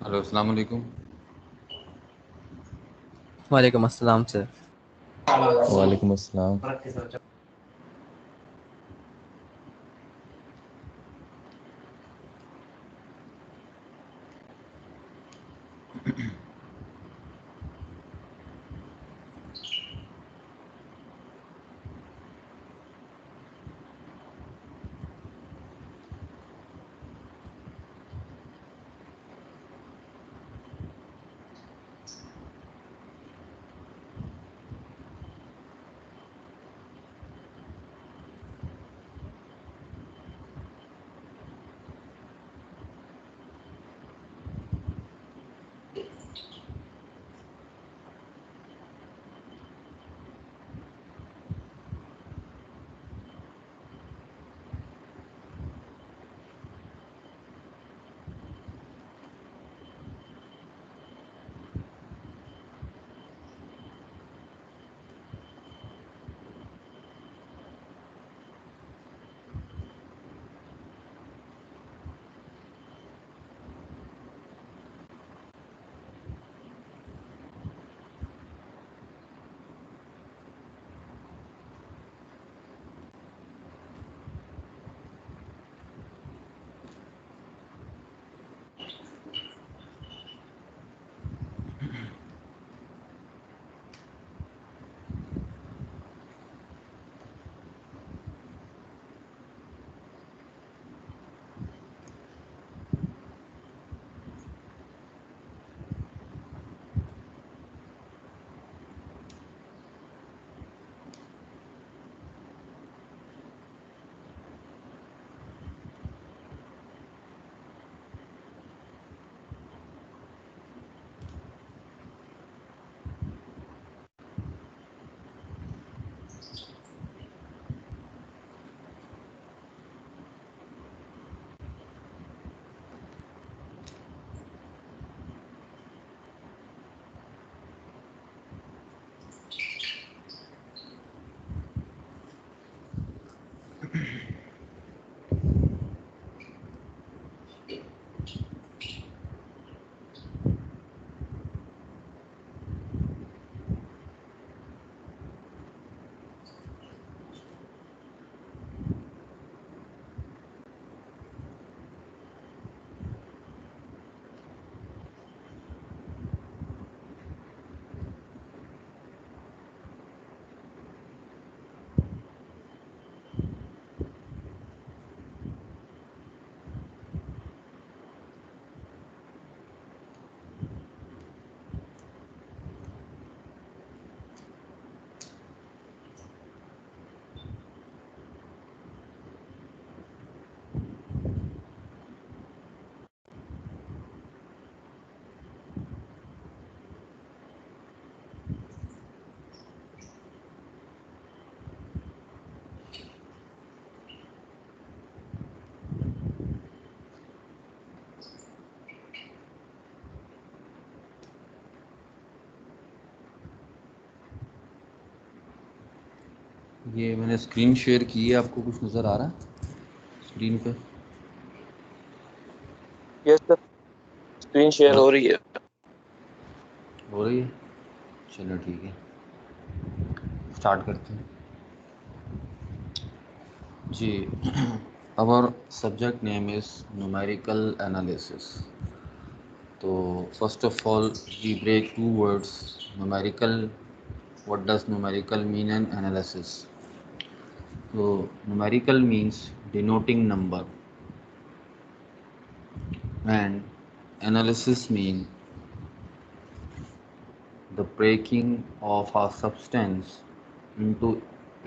Hello, अस्सलाम वालेकुम। वालेकुम अस्सलाम सर। वालेकुम अस्सलाम। ये मैंने स्क्रीन शेयर की है, आपको कुछ नज़र आ रहा है स्क्रीन पे? यस सर, स्क्रीन शेयर हो हो रही है। हो रही है। चलो ठीक है, स्टार्ट करते हैं जी। Our subject name is numerical analysis. तो first of all we break two words numerical. What does numerical mean and analysis? तो numerical means denoting number and analysis mean the breaking of a substance into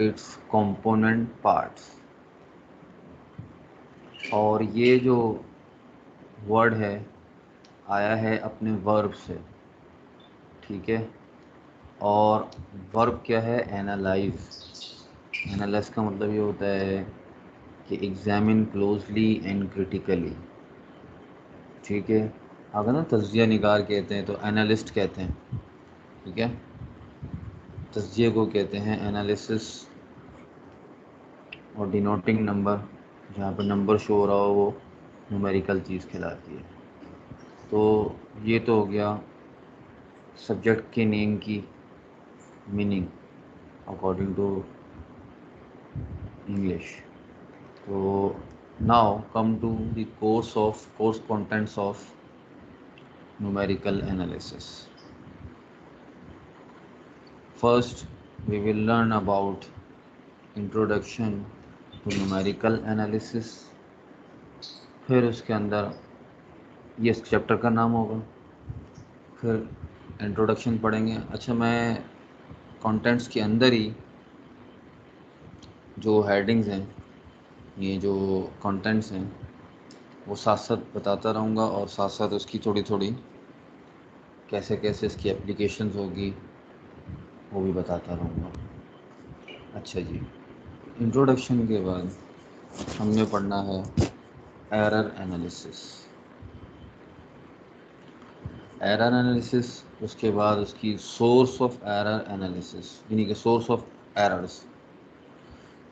its component parts। और ये जो word है आया है अपने verb से, ठीक है। और वर्ब क्या है? एनालाइज। एनालाइज का मतलब ये होता है कि एग्जामिन क्लोजली एंड क्रिटिकली, ठीक है। अगर ना तज्जिया निगार कहते हैं तो एनालिस्ट कहते हैं, ठीक है। तज्जिए को कहते हैं एनालिसिस। और डिनोटिंग नंबर, जहाँ पर नंबर शो हो रहा हो वो न्यूमेरिकल चीज़ कहलाती है। तो ये तो हो गया सब्जेक्ट के नेम की मीनिंग अकॉर्डिंग टू इंग्लिश। तो now come to the course contents of numerical analysis. First, we will learn about introduction to numerical analysis. फिर उसके अंदर ये इस चैप्टर का नाम होगा। फिर इंट्रोडक्शन पढ़ेंगे। अच्छा, मैं कंटेंट्स के अंदर ही जो हेडिंग्स हैं, ये जो कंटेंट्स हैं, वो साथ साथ बताता रहूँगा और साथ साथ उसकी थोड़ी थोड़ी कैसे कैसे इसकी एप्लीकेशंस होगी वो भी बताता रहूँगा। अच्छा जी, इंट्रोडक्शन के बाद हमने पढ़ना है एरर एनालिसिस। एरर एनालिसिस, उसके बाद उसकी सोर्स ऑफ एरर एनालिसिस, यानी कि सोर्स ऑफ एरर्स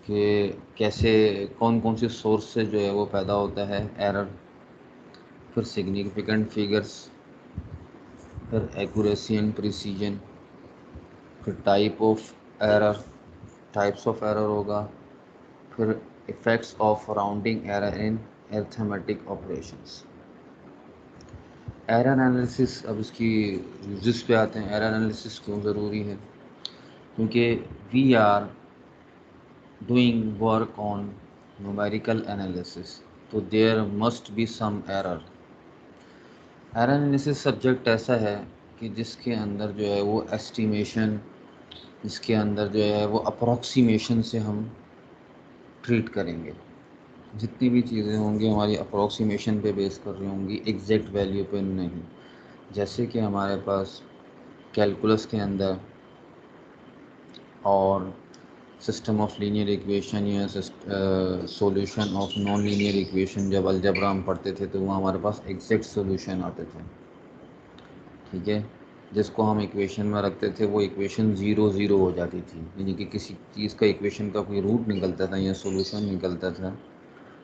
कि कैसे कौन कौन सी सोर्स से जो है वो पैदा होता है एरर। फिर सिग्निफिकेंट फिगर्स, फिर एक्यूरेसी एंड प्रिसीजन, फिर टाइप्स ऑफ एरर होगा, फिर effects of rounding error in arithmetic operations. Error analysis, अब इसकी यूजेस पे आते हैं। एरर एनालिसिस क्यों ज़रूरी है? क्योंकि we are doing work on numerical analysis, तो there must be some error. Error analysis subject ऐसा है कि जिसके अंदर जो है वो एस्टिमेशन, जिसके अंदर जो है वो अप्रॉक्सीमेशन से हम ट्रीट करेंगे। जितनी भी चीज़ें होंगी हमारी अप्रॉक्सीमेशन पे बेस कर रही होंगी, एग्जैक्ट वैल्यू पे नहीं। जैसे कि हमारे पास कैलकुलस के अंदर और सिस्टम ऑफ लीनियर इक्वेशन या solution of non linear equation, जब अलजेब्रा हम पढ़ते थे तो वहाँ हमारे पास एग्जैक्ट सॉल्यूशन आते थे। ठीक है, जिसको हम इक्वेशन में रखते थे वो इक्वेशन ज़ीरो ज़ीरो हो जाती थी, यानी कि किसी चीज़ का इक्वेशन का कोई रूट निकलता था या सॉल्यूशन निकलता था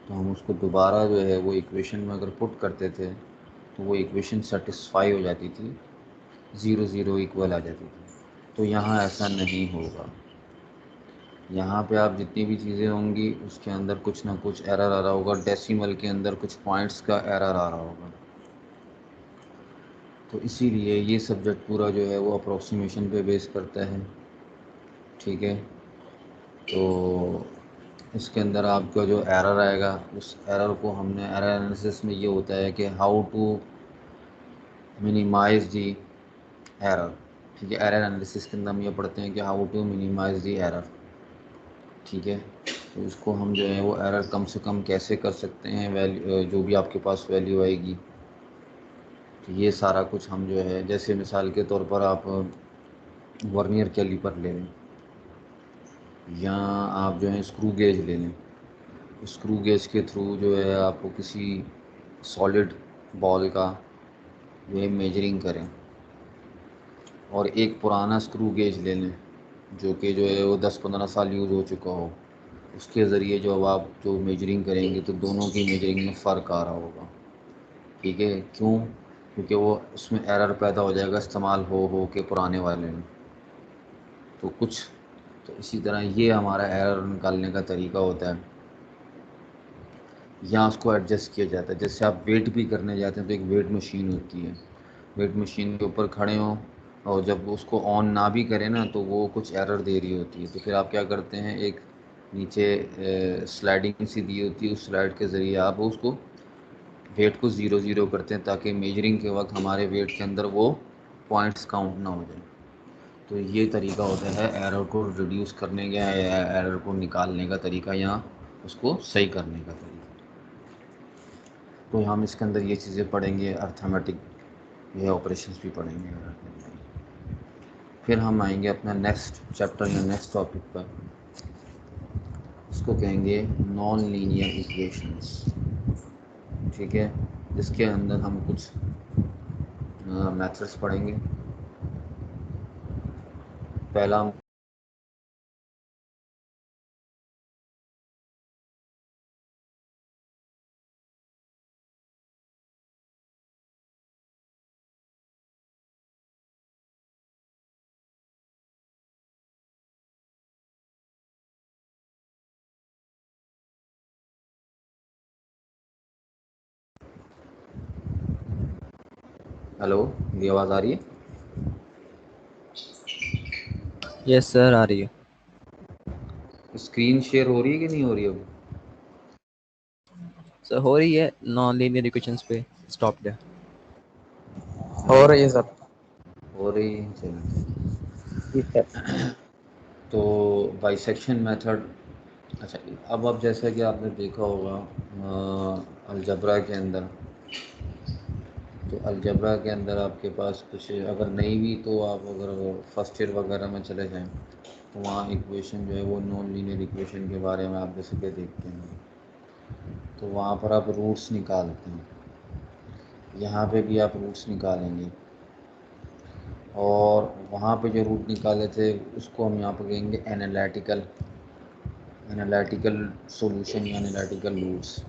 तो हम उसको दोबारा जो है वो इक्वेशन में अगर पुट करते थे तो वो इक्वेशन सेटिस्फाई हो जाती थी, ज़ीरो ज़ीरो इक्वल आ जाती थी। तो यहाँ ऐसा नहीं होगा। यहाँ पे आप जितनी भी चीज़ें होंगी उसके अंदर कुछ ना कुछ एरर आ रहा होगा। डेसिमल के अंदर कुछ पॉइंट्स का एरर आ रहा होगा। तो इसीलिए ये सब्जेक्ट पूरा जो है वो अप्रोक्सीमेशन पे बेस करता है। ठीक है, तो इसके अंदर आपका जो एरर आएगा उस एरर को हमने, एरर एनालिसिस में ये होता है कि how to minimise the error. ठीक है, एरर एनालिसिस के अंदर हम ये पढ़ते हैं कि how to minimise the error. ठीक है, तो उसको हम जो है वो एरर कम से कम कैसे कर सकते हैं, वैल्यू जो भी आपके पास वैल्यू आएगी। तो ये सारा कुछ हम जो है, जैसे मिसाल के तौर पर आप वर्नियर कैलीपर ले लें या आप जो है स्क्रू गेज ले लें। स्क्रू गेज के थ्रू जो है आपको किसी सॉलिड बॉल का जो है मेजरिंग करें, और एक पुराना स्क्रू गेज ले लें जो कि जो है वो 10-15 साल यूज़ हो चुका हो, उसके ज़रिए जो अब आप जो मेजरिंग करेंगे तो दोनों की मेजरिंग में फ़र्क आ रहा होगा। ठीक है, क्यों? क्योंकि वो उसमें एरर पैदा हो जाएगा इस्तेमाल हो के पुराने वाले में। तो कुछ तो इसी तरह ये हमारा एरर निकालने का तरीका होता है, या उसको एडजस्ट किया जाता है। जैसे आप वेट भी करने जाते हैं तो एक वेट मशीन होती है, वेट मशीन के ऊपर खड़े हों और जब उसको ऑन ना भी करें ना तो वो कुछ एरर दे रही होती है। तो फिर आप क्या करते हैं, एक नीचे स्लाइडिंग सी दी होती है, उस स्लाइड के ज़रिए आप उसको वेट को ज़ीरो ज़ीरो करते हैं ताकि मेजरिंग के वक्त हमारे वेट के अंदर वो पॉइंट्स काउंट ना हो जाए। तो ये तरीका होता है एरर को रिड्यूस करने का या एरर को निकालने का तरीका या उसको सही करने का तरीका। तो हम इसके अंदर ये चीज़ें पढ़ेंगे, अर्थमेटिक ये ऑपरेशंस भी पढ़ेंगे एरर के अंदर। फिर हम आएंगे अपना नेक्स्ट चैप्टर या नेक्स्ट टॉपिक पर, उसको कहेंगे नॉन लीनियर इक्वेशंस। ठीक है, इसके अंदर हम कुछ मेथड्स पढ़ेंगे। पहला हेलो, मेरी आवाज़ आ रही है? यस सर, आ रही है। स्क्रीन शेयर हो रही है कि नहीं हो रही अब? सर हो रही है, नॉन लीनियर इक्वेशंस पे स्टॉप है। हो हेलो, रही है सर। हो रही है, चलिए। जी सर। तो बाइसेक्शन मेथड। अच्छा, अब जैसा कि आपने देखा होगा अलजबरा के अंदर, तो अलजबरा के अंदर आपके पास कुछ अगर नहीं भी तो आप अगर फर्स्ट ईयर वगैरह में चले जाएं तो वहाँ इक्वेशन जो है वो नॉन लीनियर इक्वेशन के बारे में आप जैसे कि देखते हैं, तो वहाँ पर आप रूट्स निकालते हैं। यहाँ पे भी आप रूट्स निकालेंगे और वहाँ पे जो रूट निकाले थे उसको हम यहाँ पर कहेंगे एनालिटिकल एनालिटिकल सॉल्यूशन या एनालिटिकल रूट्स,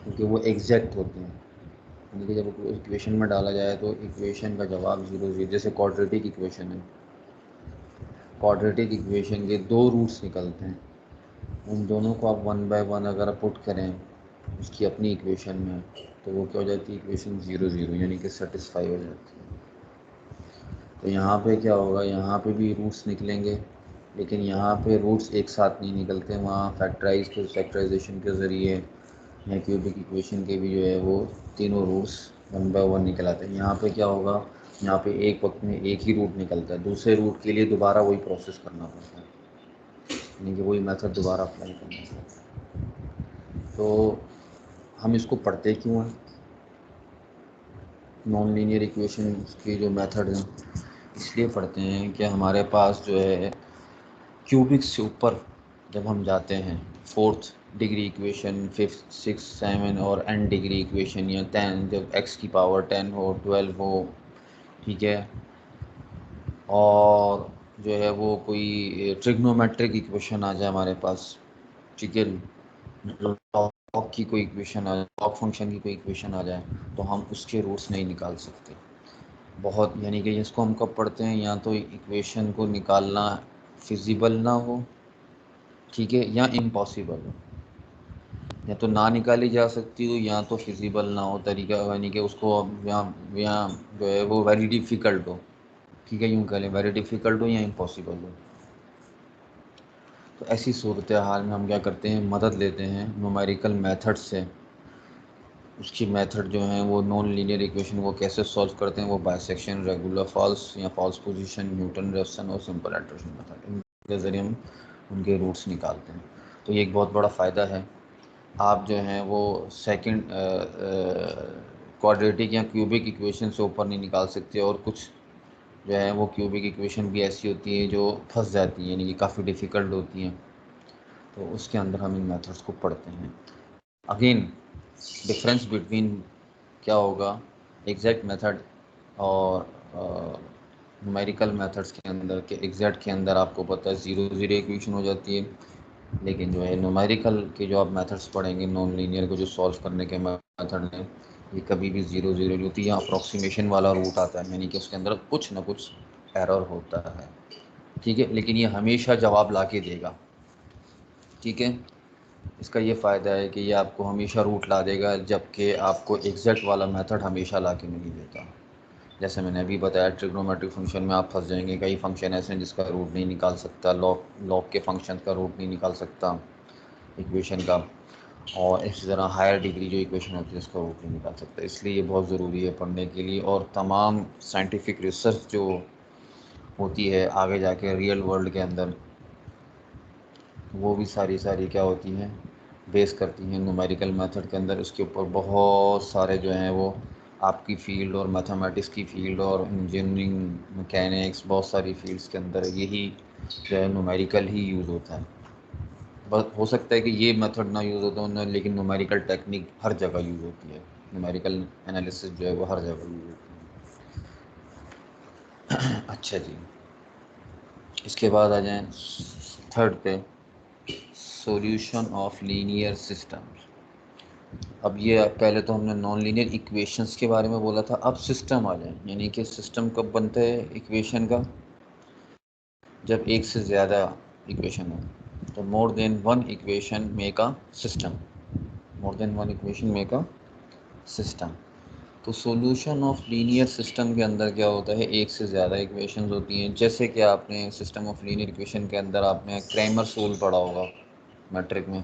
क्योंकि वो एग्जैक्ट होते हैं। यानी कि जब इक्वेशन में डाला जाए तो इक्वेशन का जवाब 0 0, जैसे क्वाड्रेटिक इक्वेशन है, क्वाड्रेटिक इक्वेशन के दो रूट्स निकलते हैं, उन दोनों को आप वन बाय वन अगर आप पुट करें उसकी अपनी इक्वेशन में, तो वो क्या हो जाती है, इक्वेशन 0 0, यानी कि सेटिस्फाई हो जाती है। तो यहाँ पे क्या होगा, यहाँ पे भी रूट्स निकलेंगे, लेकिन यहाँ पे रूट्स एक साथ नहीं निकलते, वहाँ फैक्टराइजेशन के ज़रिए या क्यूबिक इक्वेशन के भी जो है वो तीनों रूट्स वन बाय वन निकल आते हैं। यहाँ पे क्या होगा, यहाँ पे एक वक्त में एक ही रूट निकलता है, दूसरे रूट के लिए दोबारा वही प्रोसेस करना पड़ता है, यानी कि वही मेथड दोबारा अप्लाई करना पड़ता है। तो हम इसको पढ़ते क्यों हैं, नॉन लीनियर इक्वेशन के जो मेथड हैं इसलिए पढ़ते हैं कि हमारे पास जो है क्यूबिक से ऊपर जब हम जाते हैं, fourth degree equation, fifth, six, seven और एन डिग्री इक्वेशन या 10, जब एक्स की पावर 10 हो, 12 हो, ठीक है, और जो है वो कोई ट्रिग्नोमेट्रिक इक्वेशन आ जाए हमारे पास, ठीक है, लॉग की कोई इक्वेशन आ जाए, लॉग फंक्शन की कोई इक्वेशन आ जाए, तो हम उसके रूट्स नहीं निकाल सकते। बहुत, यानी कि इसको हम कब पढ़ते हैं, या तो इक्वेशन को निकालना फिजिबल ना हो, ठीक है, या इम्पॉसिबल हो, या तो ना निकाली जा सकती हो या तो फिजिबल ना हो तरीका, यानी कि उसको यहाँ जो है वो वेरी डिफ़िकल्ट हो, ठीक है, यूँ कह लें वेरी डिफ़िकल्ट हो या इम्पॉसिबल हो। तो ऐसी सूरत हाल में हम क्या करते हैं, मदद लेते हैं न्यूमेरिकल मेथड से। उसकी मेथड जो है वो नॉन लीनियर इक्वेशन को कैसे सॉल्व करते हैं, वो बाइसेक्शन, रेगुलर फॉल्स या फॉल्स पोजीशन, न्यूटन रेफसन और सिंपल इटरेशन मेथड, इनके ज़रिए हम उनके रूट्स निकालते हैं। तो ये एक बहुत बड़ा फ़ायदा है, आप जो हैं वो सेकंड क्वाड्रेटिक या क्यूबिक इक्वेशन से ऊपर नहीं निकाल सकते, और कुछ जो है वो क्यूबिक इक्वेशन भी ऐसी होती है जो फंस जाती हैं, यानी कि काफ़ी डिफ़िकल्ट होती हैं, तो उसके अंदर हम इन मेथड्स को पढ़ते हैं। अगेन डिफरेंस बिटवीन क्या होगा, एग्जैक्ट मेथड और न्यूमेरिकल मेथड्स के अंदर, के एग्जैक्ट के अंदर आपको पता है 0 0 इक्वेशन हो जाती है, लेकिन जो है न्यूमेरिकल के जो आप मेथड्स पढ़ेंगे नॉन लीनियर को जो सॉल्व करने के मेथड हैं, ये कभी भी 0 0 नहीं होती, या अप्रॉक्सीमेशन वाला रूट आता है, यानी कि उसके अंदर कुछ ना कुछ एरर होता है, ठीक है, लेकिन ये हमेशा जवाब ला के देगा, ठीक है। इसका ये फ़ायदा है कि ये आपको हमेशा रूट ला देगा, जबकि आपको एग्जैक्ट वाला मेथड हमेशा ला के नहीं देता। जैसे मैंने अभी बताया, ट्रिग्नोमेट्रिक फंक्शन में आप फंस जाएंगे, कई फंक्शन ऐसे हैं जिसका रूट नहीं निकाल सकता, लॉग के फंक्शन का रूट नहीं निकाल सकता इक्वेशन का, और इसी तरह हायर डिग्री जो इक्वेशन होती है उसका रूट नहीं निकाल सकता। इसलिए ये बहुत ज़रूरी है पढ़ने के लिए, और तमाम साइंटिफिक रिसर्च जो होती है आगे जाके रियल वर्ल्ड के अंदर, वो भी सारी क्या होती हैं, बेस करती हैं न्यूमेरिकल मेथड के अंदर। उसके ऊपर बहुत सारे जो हैं वो आपकी फ़ील्ड और मैथमेटिक्स की फ़ील्ड और इंजीनियरिंग, मैकेनिक्स, बहुत सारी फील्ड्स के अंदर यही जो है न्यूमेरिकल ही यूज़ होता है। बस हो सकता है कि ये मेथड ना यूज़ होता हो, लेकिन न्यूमेरिकल टेक्निक हर जगह यूज़ होती है, न्यूमेरिकल एनालिसिस जो है वो हर जगह यूज़ होती है। अच्छा जी, इसके बाद आ जाएं थर्ड पे, सॉल्यूशन ऑफ लीनियर सिस्टम्स। अब ये पहले तो हमने नॉन लीनियर इक्वेशंस के बारे में बोला था, अब सिस्टम आ जाए, यानी कि सिस्टम कब बनता है इक्वेशन का, जब एक से ज़्यादा इक्वेशन हो, तो more than one equation make a system, more than one equation make a system. तो सॉल्यूशन ऑफ लीनियर सिस्टम के अंदर क्या होता है, एक से ज़्यादा इक्वेशंस होती हैं। जैसे कि आपने सिस्टम ऑफ लीनियर इक्वेशन के अंदर आपने क्रैमर्स रूल पढ़ा होगा मैट्रिक में।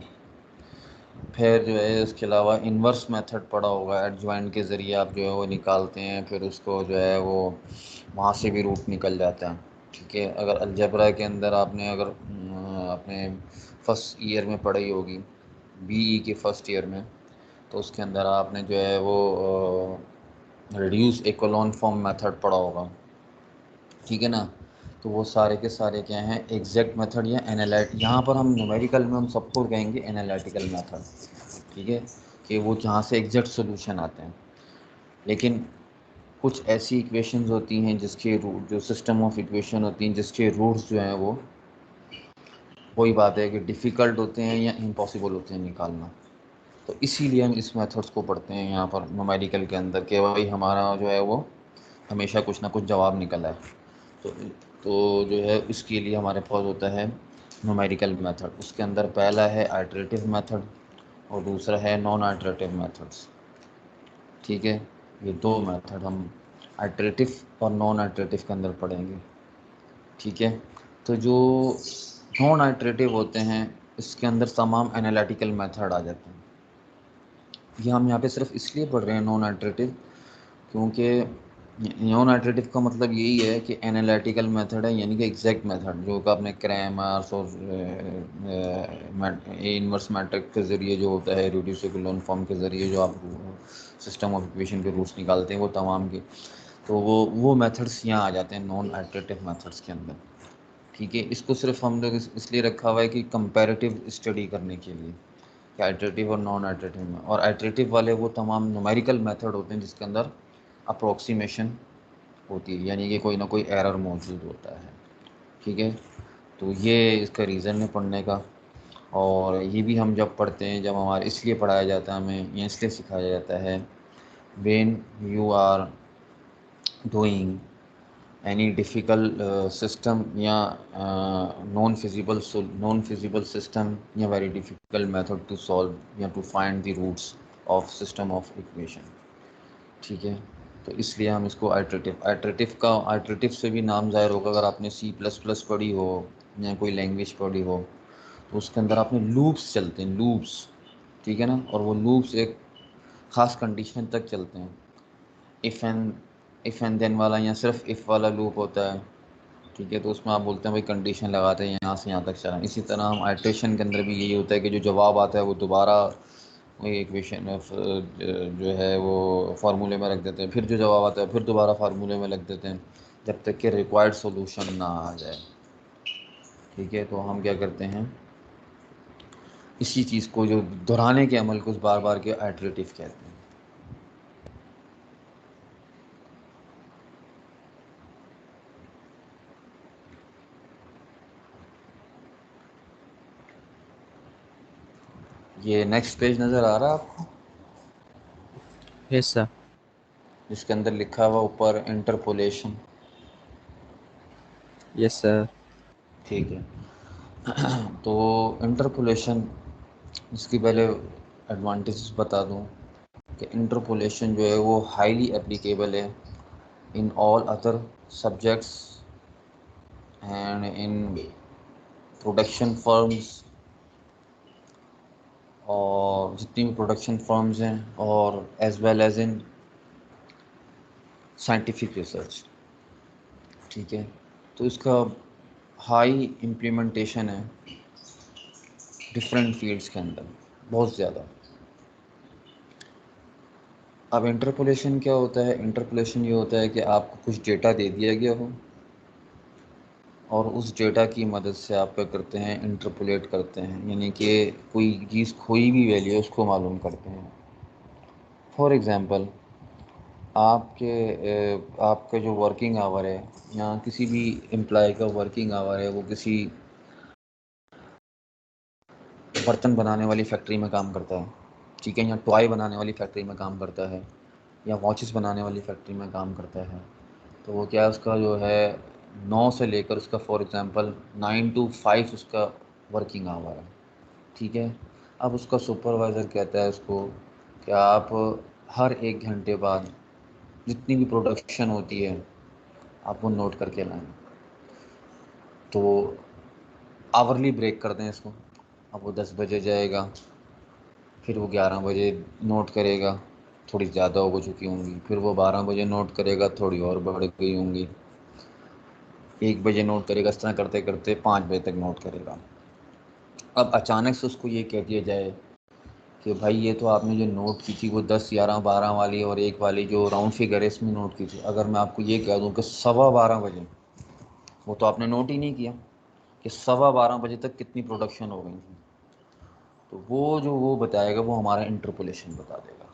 फिर जो है इसके अलावा इन्वर्स मेथड पढ़ा होगा, एडजॉइंट के ज़रिए आप जो है वो निकालते हैं, फिर उसको जो है वो वहाँ से भी रूट निकल जाता है। ठीक है, अगर अलजेब्रा के अंदर आपने अगर अपने फर्स्ट ईयर में पढ़ी होगी, बीई के फर्स्ट ईयर में, तो उसके अंदर आपने जो है वो रिड्यूस एक्लोन फॉर्म मेथड पढ़ा होगा। ठीक है ना। तो वो सारे के सारे क्या हैं, एग्जैक्ट मेथड या एनालाइट, यहाँ पर हम न्यूमेरिकल में हम सबको कहेंगे एनालिटिकल मेथड। ठीक है, कि वो जहाँ से एग्जैक्ट सॉल्यूशन आते हैं। लेकिन कुछ ऐसी इक्वेशंस होती हैं जिसके रूट, जो सिस्टम ऑफ इक्वेशन होती हैं जिसके रूट्स जो हैं वो, वही बात है कि डिफ़िकल्ट होते हैं या इम्पॉसिबल होते हैं निकालना। तो इसीलिए हम इस मेथड्स को पढ़ते हैं यहाँ पर न्यूमेरिकल के अंदर, कि भाई हमारा जो है वो हमेशा कुछ ना कुछ जवाब निकल आए। तो तो जो है इसके लिए हमारे पास होता है न्यूमेरिकल मेथड। उसके अंदर पहला है आइटरेटिव मेथड और दूसरा है नॉन आइटरेटिव मेथड्स। ठीक है, ये दो मेथड हम आइटरेटिव और नॉन आइटरेटिव के अंदर पढ़ेंगे। ठीक है, तो जो नॉन आइटरेटिव होते हैं इसके अंदर तमाम एनालिटिकल मेथड आ जाते हैं। ये हम यहाँ पे सिर्फ इसलिए पढ़ रहे हैं नॉन आइटरेटिव, क्योंकि नॉन आइटरेटिव का मतलब यही है कि एनालिटिकल मेथड है, यानी कि एग्जैक्ट मेथड, जो कि आपने क्रैमर्स और इनवर्स मैट्रिक्स के ज़रिए जो होता है, रिड्यूसिबल लोन फॉर्म के ज़रिए जो आप सिस्टम ऑफ इक्वेशन के रूट्स निकालते हैं, वो तमाम के, तो वो मेथड्स यहाँ आ जाते हैं नॉन आइटरेटिव मेथड्स के अंदर। ठीक है, इसको सिर्फ हम लोग इसलिए रखा हुआ है कि कंपैरेटिव स्टडी करने के लिए, कि आइटरेटिव और नॉन आइटरेटिव में। और आइटरेटिव वाले वो तमाम न्यूमेरिकल मेथड होते हैं जिसके अंदर अप्रोक्सीमेशन होती है, यानी कि कोई ना कोई एरर मौजूद होता है। ठीक है, तो ये इसका रीज़न है पढ़ने का। और ये भी हम जब पढ़ते हैं, जब हमारे इसलिए पढ़ाया जाता है हमें, या इसलिए सिखाया जाता है, when you are doing any difficult system या नॉन फिजिबल सिस्टम या very difficult method to solve या to find the roots of system of equation. ठीक है, तो इसलिए हम इसको आइटरेटिव से भी नाम ज़ाहिर होगा। अगर आपने C++ पढ़ी हो या कोई लैंग्वेज पढ़ी हो, तो उसके अंदर आपने लूप्स चलते हैं, लूप्स। ठीक है ना, और वो लूप्स एक ख़ास कंडीशन तक चलते हैं। इफ़ एंड देन वाला या सिर्फ इफ़ वाला लूप होता है। ठीक है, तो उसमें आप बोलते हैं भाई कंडीशन लगाते हैं यहाँ से यहाँ तक चला। इसी तरह हम आइटरेशन के अंदर भी यही होता है कि जो जवाब आता है वो दोबारा वही इक्वेशन जो है वो फार्मूले में रख देते हैं, फिर जो जवाब आता है फिर दोबारा फार्मूले में रख देते हैं, जब तक कि रिक्वायर्ड सॉल्यूशन ना आ जाए। ठीक है, तो हम क्या करते हैं, इसी चीज़ को, जो दोहराने के अमल को बार बार के आइटरेटिव कहते हैं। ये नेक्स्ट पेज नज़र आ रहा है आपको, Yes, sir. जिसके अंदर लिखा हुआ ऊपर इंटरपोलेशन। Yes, sir. ठीक है, तो इंटरपोलेशन, इसकी पहले एडवांटेजेस बता दूं कि इंटरपोलेशन जो है वो हाईली एप्लीकेबल है in all other subjects and in production firms, और जितनी भी प्रोडक्शन फर्म्स हैं, और as well as in scientific research. ठीक है, तो इसका हाई इम्प्लीमेंटेशन है डिफरेंट फील्ड्स के अंदर, बहुत ज़्यादा। अब इंटरपोलेशन क्या होता है, इंटरपोलेशन ये होता है कि आपको कुछ डेटा दे दिया गया हो, और उस डेटा की मदद से आप क्या करते हैं, इंटरपोलेट करते हैं, यानी कि कोई चीज़ खोई भी वैल्यू है उसको मालूम करते हैं। फॉर एग्ज़ाम्पल, आपका जो वर्किंग आवर है, या किसी भी एम्प्लॉय का वर्किंग आवर है, वो किसी बर्तन बनाने वाली फैक्ट्री में काम करता है। ठीक है, या टॉय बनाने वाली फैक्ट्री में काम करता है, या वॉचेस बनाने वाली फैक्ट्री में काम करता है। तो वो क्या है, उसका जो है 9 से लेकर उसका फॉर एग्ज़ाम्पल 9 to 5 उसका वर्किंग आवर है। ठीक है, अब उसका सुपरवाइज़र कहता है उसको कि आप हर 1 घंटे बाद जितनी भी प्रोडक्शन होती है आप वो नोट करके लाएं। तो आवरली ब्रेक कर दें इसको। अब वो 10 बजे जाएगा, फिर वो 11 बजे नोट करेगा, थोड़ी ज़्यादा हो चुकी होंगी, फिर वो 12 बजे नोट करेगा, थोड़ी और बढ़ गई होंगी, 1 बजे नोट करेगा, इस तरह करते करते 5 बजे तक नोट करेगा। अब अचानक से उसको ये कह दिया जाए कि भाई ये तो आपने जो नोट की थी वो 10, 11, 12 वाली और 1 वाली जो राउंड फिगर है इसमें नोट की थी, अगर मैं आपको ये कह दूँ कि 12:15 बजे, वो तो आपने नोट ही नहीं किया कि 12:15 बजे तक कितनी प्रोडक्शन हो गई थी। तो वो जो वो बताएगा वो हमारा इंटरपोलेशन बता देगा।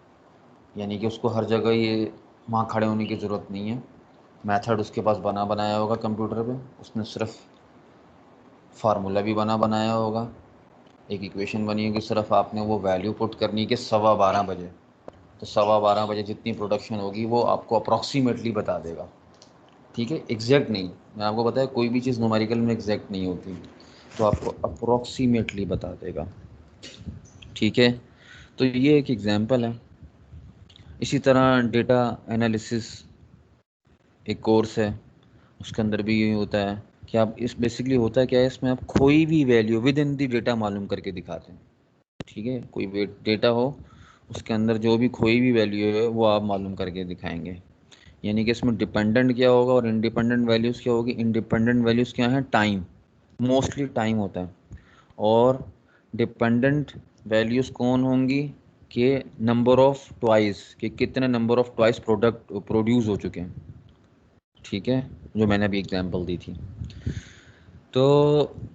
यानी कि उसको हर जगह ये वहाँ खड़े होने की ज़रूरत नहीं है, मेथड उसके पास बना बनाया होगा कंप्यूटर पे, उसने सिर्फ फार्मूला भी बना बनाया होगा, एक इक्वेशन बनी होगी, सिर्फ आपने वो वैल्यू पुट करनी है कि 12:15 बजे। तो 12:15 बजे जितनी प्रोडक्शन होगी वो आपको अप्रॉक्सीमेटली बता देगा। ठीक है, एग्जैक्ट नहीं, मैं आपको बताया कोई भी चीज़ न्यूमेरिकल में एग्जैक्ट नहीं होती, तो आपको अप्रॉक्सीमेटली बता देगा। ठीक है, तो ये एक एग्जांपल है। इसी तरह डेटा एनालिसिस एक कोर्स है, उसके अंदर भी यही होता है कि आप इस बेसिकली होता है क्या है, इसमें आप कोई भी value with in the data मालूम करके दिखाते हैं। ठीक है, कोई डेटा हो उसके अंदर जो भी खोई भी वैल्यू है वो आप मालूम करके दिखाएंगे। यानी कि इसमें डिपेंडेंट क्या होगा और इंडिपेंडेंट वैल्यूज़ क्या होगी। इंडिपेंडेंट वैल्यूज़ क्या है, टाइम, मोस्टली टाइम होता है। और डिपेंडेंट वैल्यूज़ कौन होंगी कि नंबर ऑफ ट्वाइस, कि कितने number of twice product produce हो चुके हैं। ठीक है, जो मैंने अभी एग्जांपल दी थी। तो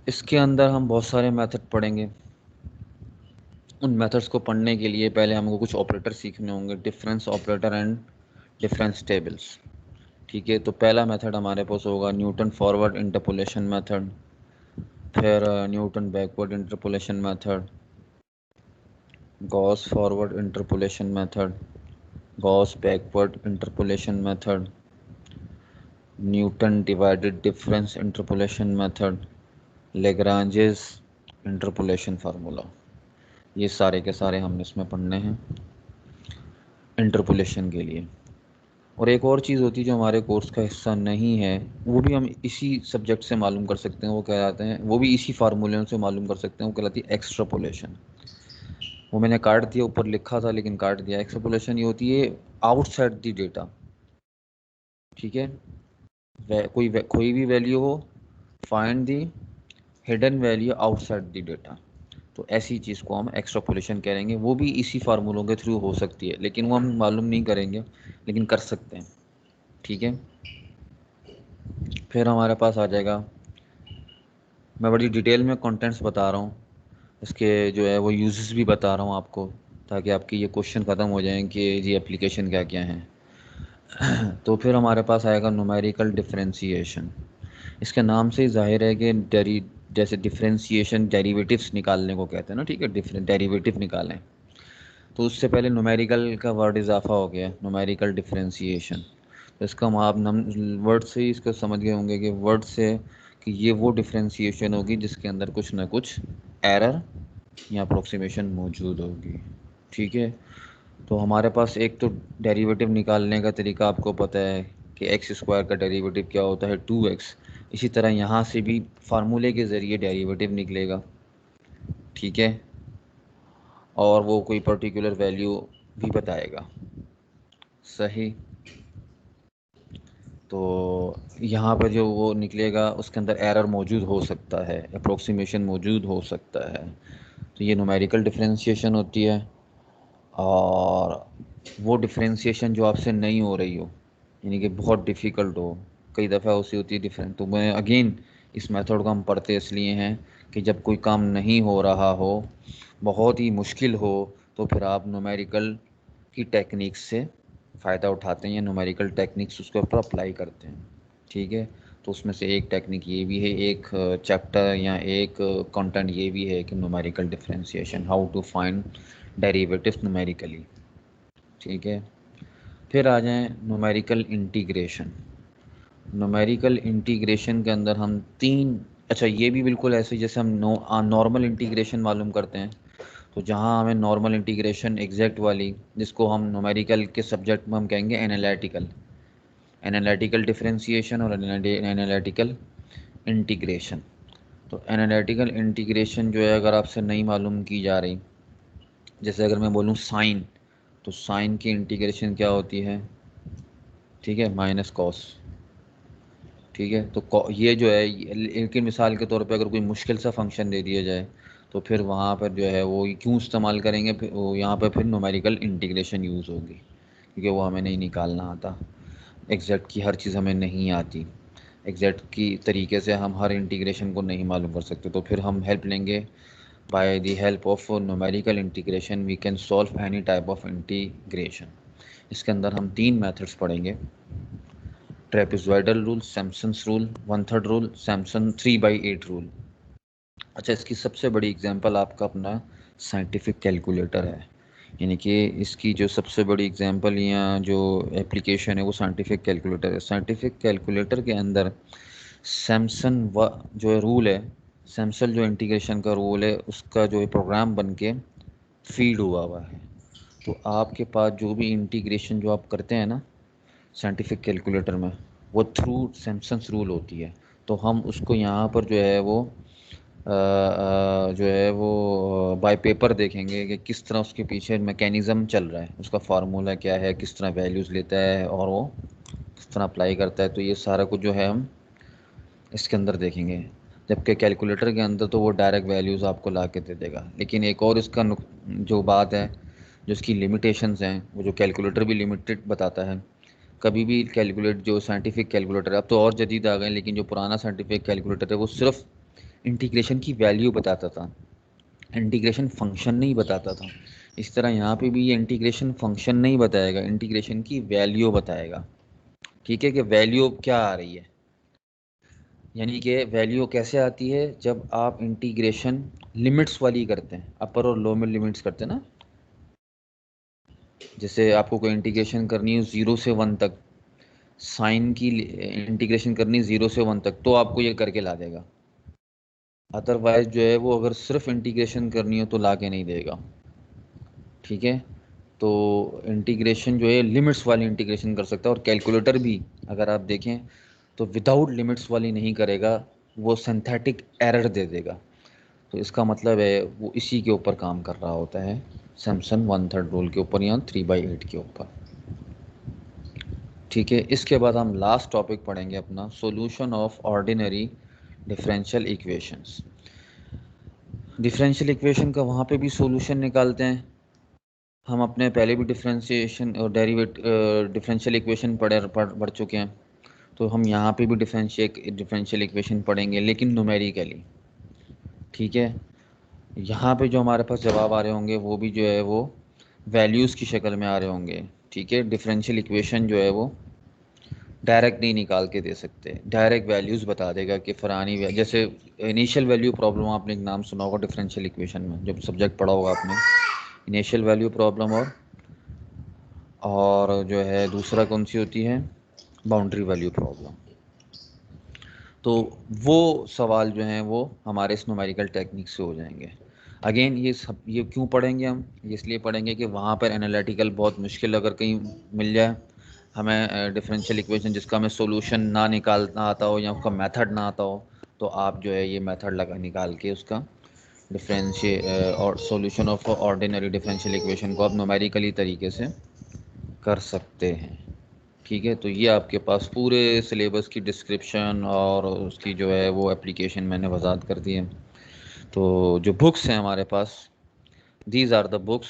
इसके अंदर हम बहुत सारे मेथड पढ़ेंगे। उन मेथड्स को पढ़ने के लिए पहले हमको कुछ ऑपरेटर सीखने होंगे, difference operator and difference tables. ठीक है, तो पहला मेथड हमारे पास होगा न्यूटन फॉरवर्ड इंटरपोलेशन मेथड, फिर Newton backward interpolation method, Gauss forward interpolation method, Gauss backward interpolation method, Newton divided difference interpolation method, Lagrange's interpolation formula. ये सारे के सारे हमने इसमें पढ़ने हैं इंटरपोलेशन के लिए। और एक और चीज़ होती है जो हमारे कोर्स का हिस्सा नहीं है, वो भी हम इसी सब्जेक्ट से मालूम कर सकते हैं, वो कहलाते हैं, वो भी इसी फार्मूले से मालूम कर सकते हैं, वो कहलाती है एक्स्ट्रापोलेशन। वो मैंने काट दिया, ऊपर लिखा था लेकिन काट दिया। एक्स्ट्रापोलेशन ये होती है आउटसाइड दी डेटा। ठीक है, कोई भी वैल्यू हो, find the hidden value outside the data, तो ऐसी चीज़ को हम एक्स्ट्रापोलेशन करेंगे। वो भी इसी फार्मूलों के थ्रू हो सकती है, लेकिन वो हम मालूम नहीं करेंगे, लेकिन कर सकते हैं। ठीक है, फिर हमारे पास आ जाएगा, मैं बड़ी डिटेल में कंटेंट्स बता रहा हूँ, इसके जो है वो यूजेस भी बता रहा हूँ आपको, ताकि आपके ये क्वेश्चन ख़त्म हो जाएं कि ये एप्लीकेशन क्या क्या है। तो फिर हमारे पास आएगा न्यूमेरिकल डिफरेंशिएशन। इसके नाम से ही जाहिर है कि जैसे डिफरेंशिएशन डेरिवेटिव्स निकालने को कहते हैं ना। ठीक है, डिफरेंट डेरिवेटिव निकालें, तो उससे पहले न्यूमेरिकल का वर्ड इजाफा हो गया, न्यूमेरिकल डिफरेंशिएशन। तो इसका हम आप वर्ड से ही इसको समझ गए होंगे कि वर्ड से कि ये वो डिफरेंशिएशन होगी जिसके अंदर कुछ ना कुछ एरर या अप्रोक्सीमेशन मौजूद होगी। ठीक है, तो हमारे पास एक तो डेरिवेटिव निकालने का तरीका आपको पता है कि एक्स स्क्वायर का डेरिवेटिव क्या होता है, 2x। इसी तरह यहाँ से भी फार्मूले के ज़रिए डेरिवेटिव निकलेगा। ठीक है, और वो कोई पर्टिकुलर वैल्यू भी बताएगा। सही, तो यहाँ पर जो वो निकलेगा उसके अंदर एरर मौजूद हो सकता है, अप्रोक्सीमेशन मौजूद हो सकता है। तो ये न्यूमेरिकल डिफरेंशिएशन होती है। और वो डिफरेंशिएशन जो आपसे नहीं हो रही हो, यानी कि बहुत डिफ़िकल्ट हो, कई दफ़ा उसी होती है डिफरेंट, तो मैं अगेन इस मेथड को हम पढ़ते इसलिए हैं कि जब कोई काम नहीं हो रहा हो, बहुत ही मुश्किल हो, तो फिर आप न्यूमेरिकल की टेक्निक्स से फ़ायदा उठाते हैं या न्यूमेरिकल टेक्निक्स उसके ऊपर अप्लाई करते हैं। ठीक है, तो उसमें से एक टेक्निक ये भी है, एक चैप्टर या एक कंटेंट ये भी है कि numerical differentiation, how to find derivatives numerically. ठीक है, फिर आ जाएं न्यूमेरिकल इंटीग्रेशन। न्यूमेरिकल इंटीग्रेशन के अंदर हम तीन, अच्छा ये भी बिल्कुल ऐसे जैसे हम नॉर्मल इंटीग्रेशन मालूम करते हैं, तो जहाँ हमें नॉर्मल इंटीग्रेशन एग्जैक्ट वाली, जिसको हम न्यूमेरिकल के सब्जेक्ट में हम कहेंगे एनालिटिकल डिफरेंशिएशन और एनालिटिकल इंटीग्रेशन। तो एनालिटिकल इंटीग्रेशन जो है अगर आपसे नहीं मालूम की जा रही, जैसे अगर मैं बोलूँ साइन, तो साइन की इंटीग्रेशन क्या होती है, ठीक है, माइनस कॉस, ठीक है। तो ये जो है, लेकिन मिसाल के तौर पे अगर कोई मुश्किल सा फंक्शन दे दिया जाए तो फिर वहाँ पर जो है वो क्यों इस्तेमाल करेंगे, फिर वो यहाँ पर फिर न्यूमेरिकल इंटीग्रेशन यूज़ होगी, क्योंकि वो हमें नहीं निकालना आता, एग्जैक्ट की हर चीज़ हमें नहीं आती, एग्जैक्ट की तरीके से हम हर इंटीग्रेशन को नहीं मालूम कर सकते। तो फिर हम हेल्प लेंगे, by the help of numerical integration we can solve any type of integration. इसके अंदर हम 3 मेथड्स पढ़ेंगे, trapezoidal rule, Simpson's rule, 1/3 rule, Simpson 3/8 rule. अच्छा, इसकी सबसे बड़ी एग्जांपल आपका अपना साइंटिफिक कैलकुलेटर है, यानी कि इसकी जो सबसे बड़ी एग्जांपल या जो एप्लीकेशन है वो साइंटिफिक कैलकुलेटर है। साइंटिफिक कैलकुलेटर के अंदर सैमसन जो है रूल है, सैमसन जो इंटीग्रेशन का रूल है, उसका जो है प्रोग्राम बन के फीड हुआ है। तो आपके पास जो भी इंटीग्रेशन जो आप करते हैं ना साइंटिफिक कैलकुलेटर में, वो थ्रू सैमसन्स रूल होती है। तो हम उसको यहाँ पर जो है वो जो है वो बाय पेपर देखेंगे कि किस तरह उसके पीछे मैकेनिज़्म चल रहा है, उसका फार्मूला क्या है, किस तरह वैल्यूज़ लेता है और वो किस तरह अप्लाई करता है। तो ये सारा कुछ जो है हम इसके अंदर देखेंगे, जबकि कैलकुलेटर के अंदर तो वो डायरेक्ट वैल्यूज़ आपको ला के दे देगा। लेकिन एक और इसका जो बात है, जो इसकी लिमिटेशंस हैं, वो जो कैलकुलेटर भी लिमिटेड बताता है। कभी भी कैलकुलेट जो साइंटिफिक कैलकुलेटर है, अब तो और जदीद आ गए, लेकिन जो पुराना साइंटिफिक कैलकुलेटर है वो सिर्फ इंटीग्रेशन की वैल्यू बताता था, इंटीग्रेशन फंक्शन नहीं बताता था। इस तरह यहाँ पे भी ये इंटीग्रेशन फंक्शन नहीं बताएगा, इंटीग्रेशन की वैल्यू बताएगा, ठीक है, कि वैल्यू क्या आ रही है। यानी कि वैल्यू कैसे आती है, जब आप इंटीग्रेशन लिमिट्स वाली करते हैं, अपर और लोअर लिमिट्स करते हैं ना। जैसे आपको कोई इंटीग्रेशन करनी है 0 से 1 तक, साइन की इंटीग्रेशन करनी 0 से 1 तक, तो आपको ये करके ला देगा। अदरवाइज जो है वो अगर सिर्फ इंटीग्रेशन करनी हो तो ला के नहीं देगा, ठीक है। तो इंटीग्रेशन जो है लिमिट्स वाली इंटीग्रेशन कर सकता है, और कैलकुलेटर भी अगर आप देखें तो विदाउट लिमिट्स वाली नहीं करेगा, वो सिंथेटिक एरर दे देगा। तो इसका मतलब है वो इसी के ऊपर काम कर रहा होता है, सैमसन 1/3 रूल के ऊपर या 3/8 के ऊपर, ठीक है। इसके बाद हम लास्ट टॉपिक पढ़ेंगे अपना, solution of ordinary differential equations. Differential equation का वहाँ पे भी सॉल्यूशन निकालते हैं हम, अपने पहले भी डिफरेंशिएशन और डिफरेंशियल इक्वेशन पढ़ चुके हैं। तो हम यहाँ पे भी डिफरेंशियल इक्वेशन पढ़ेंगे, लेकिन न्यूमेरिकली, ठीक है। यहाँ पे जो हमारे पास जवाब आ रहे होंगे वो भी जो है वो वैल्यूज़ की शक्ल में आ रहे होंगे, ठीक है। डिफरेंशियल इक्वेशन जो है वो डायरेक्ट नहीं निकाल के दे सकते, डायरेक्ट वैल्यूज़ बता देगा कि फ़लानी जैसे इनिशियल वैल्यू प्रॉब्लम, आपने एक नाम सुना होगा डिफरेंशियल इक्वेशन में, जब सब्जेक्ट पढ़ा होगा आपने, इनिशियल वैल्यू प्रॉब्लम, और जो है दूसरा कौन सी होती है, बाउंड्री वैल्यू प्रॉब्लम। तो वो सवाल जो हैं वो हमारे इस न्यूमेरिकल टेक्निक से हो जाएंगे। अगेन ये क्यों पढ़ेंगे हम, ये इसलिए पढ़ेंगे कि वहाँ पर एनालिटिकल बहुत मुश्किल अगर कहीं मिल जाए हमें डिफरेंशियल इक्वेशन जिसका हमें सॉल्यूशन ना निकालना आता हो या उसका मेथड ना आता हो, तो आप जो है ये मेथड निकाल के उसका डिफरेंशियल और solution of ordinary differential equation को आप न्यूमेरिकली तरीके से कर सकते हैं, ठीक है। तो ये आपके पास पूरे सिलेबस की डिस्क्रिप्शन और उसकी जो है वो एप्लीकेशन मैंने वजात कर दी है। तो जो बुक्स हैं हमारे पास, these are the books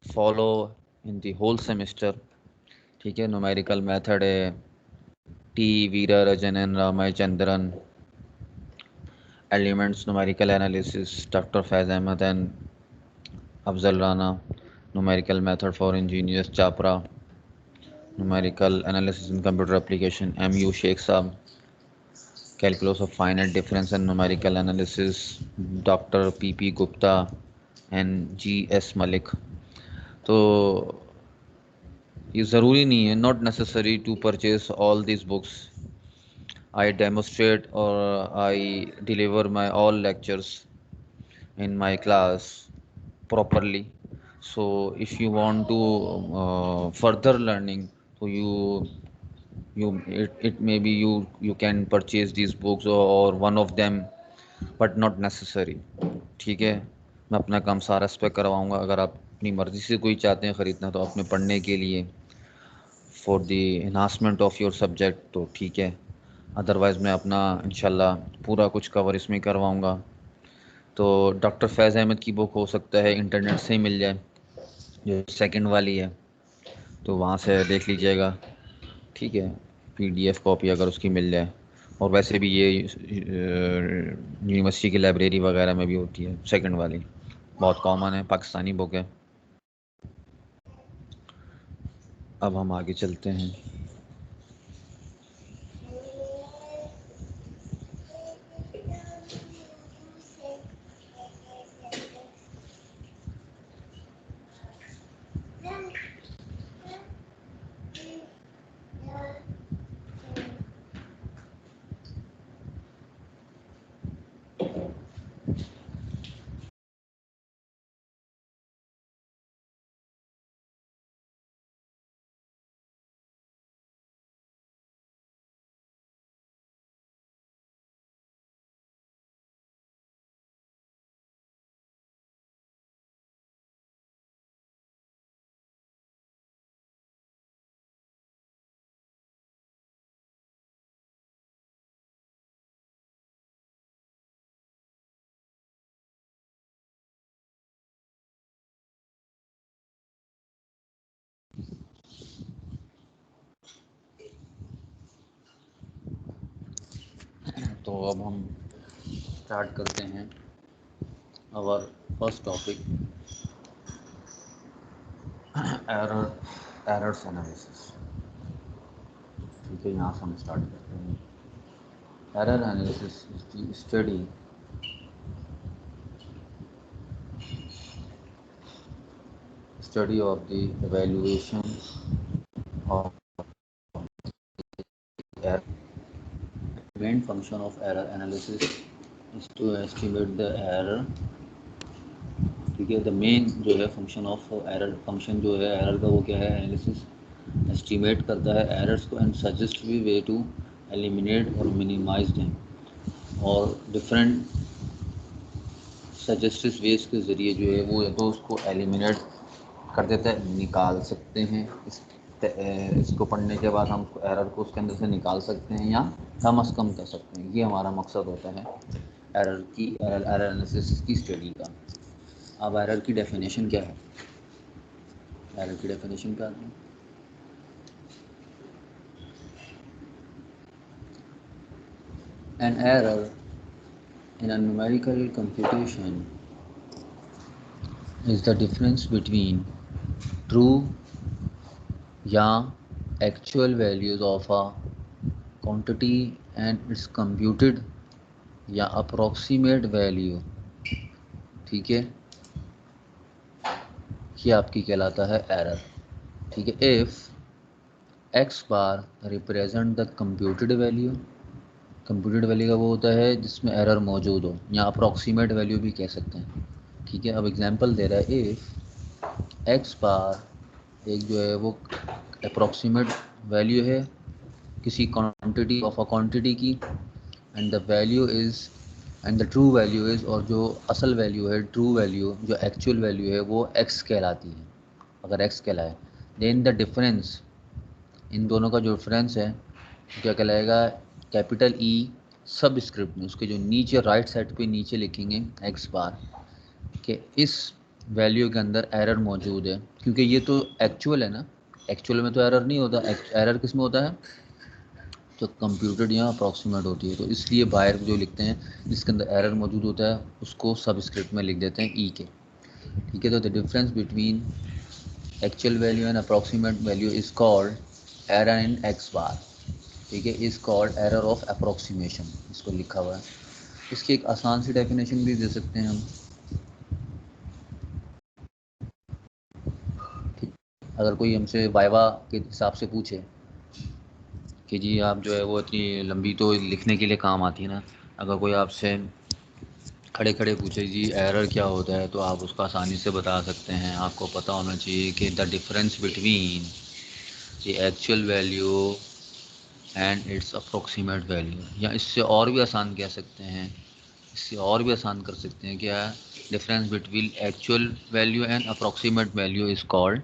follow in the whole semester, ठीक है। न्यूमेरिकल मेथड है T Veerarajan Ramachandran, elements numerical analysis doctor Faiz Ahmad and Afzal Rana, numerical method for engineers Chapra, numerical analysis in computer application MU Sheikh Saab, calculus of finite difference and numerical analysis Dr. PP Gupta and GS Malik। तो ये ज़रूरी नहीं है, not necessary to purchase all these books. I demonstrate or I deliver my all lectures in my class properly. So if you want to further learning, so it may be you can purchase these books or one of them, but not necessary. ठीक है, मैं अपना काम सारा इस पर करवाऊँगा। अगर आप अपनी मर्ज़ी से कोई चाहते हैं ख़रीदना तो अपने पढ़ने के लिए for the enhancement of your subject तो ठीक है, अदरवाइज़ मैं अपना इंशाल्लाह पूरा कुछ कवर इसमें करवाऊँगा। तो डॉक्टर फैज़ अहमद की बुक हो सकता है इंटरनेट से ही मिल जाए, जो सेकंड वाली है, तो वहाँ से देख लीजिएगा। ठीक है, PDF कॉपी अगर उसकी मिल जाए। और वैसे भी ये यूनिवर्सिटी की लाइब्रेरी वगैरह में भी होती है, सेकंड वाली बहुत कॉमन है, पाकिस्तानी बुक है। अब हम आगे चलते हैं। तो अब हम स्टार्ट करते हैं our first topic, errors analysis. ठीक है, यहाँ से हम स्टार्ट करते हैं। Error analysis is the study of the evaluation of error. Main function of error analysis is to estimate the error। ठीक है, द मेन जो है फंक्शन ऑफ एरर, फंक्शन जो है एरर का वो क्या है, एनालिसिस, एस्टिमेट करता है एरर्स को एंड सजेस्ट भी वे टू एलिमिनेट और मिनिमाइज देम। और डिफरेंट सजेस्टिव वेज के ज़रिए जो है वो या तो उसको एलिमिनेट कर देता है, निकाल सकते हैं। इसको पढ़ने के बाद हम एरर को उसके अंदर से निकाल सकते हैं या कम अज़ कम कर सकते हैं। ये हमारा मकसद होता है एरर एनालिसिस की स्टडी का। अब एरर की डेफिनेशन क्या है? एरर की डेफिनेशन क्या है? An error in a numerical computation is the difference between true या actual values of a quantity and its computed या approximate value। ठीक है, ये आपकी कहलाता है एरर। ठीक है, if x bar represent the computed value, computed value का वो होता है जिसमें एरर मौजूद हो, या अप्रॉक्सीमेट वैल्यू भी कह सकते हैं। ठीक है, अब एग्जांपल दे रहा है, इफ़ एक्स बार एक जो है वो अप्रॉक्सीमेट वैल्यू है किसी क्वांटिटी ऑफ अ क्वांटिटी की, and the value is and the true value is, और जो असल वैल्यू है, ट्रू वैल्यू जो एक्चुअल वैल्यू है वो एक्स कहलाती है। अगर एक्स कहलाए, देन द डिफरेंस, इन दोनों का जो डिफरेंस है क्या कहलाएगा, कैपिटल ई सब स्क्रिप्ट में, उसके जो नीचे राइट साइड पे नीचे लिखेंगे एक्स बार कि इस वैल्यू के अंदर एरर मौजूद है। क्योंकि ये तो एक्चुअल है ना, एक्चुअल में तो एरर नहीं होता, एरर किस में होता है, जो कंप्यूटेड या अप्रॉक्सीमेट होती है। तो इसलिए बाहर जो लिखते हैं जिसके अंदर एरर मौजूद होता है उसको सब स्क्रिप्ट में लिख देते हैं ई के। ठीक है, तो the difference between actual value and approximate value is called error in x bar. ठीक है, is called error of approximation, इसको लिखा हुआ है। इसकी एक आसान सी डेफिनेशन भी दे सकते हैं हम। ठीक, अगर कोई हमसे वाइवा के हिसाब से पूछे कि जी आप जो है वो इतनी लंबी तो लिखने के लिए काम आती है ना, अगर कोई आपसे खड़े खड़े पूछे जी एरर क्या होता है, तो आप उसको आसानी से बता सकते हैं। आपको पता होना चाहिए कि the difference between the actual value and it's approximate value, या इससे और भी आसान कह सकते हैं, इससे और भी आसान कर सकते हैं क्या, difference between actual value and approximate value is called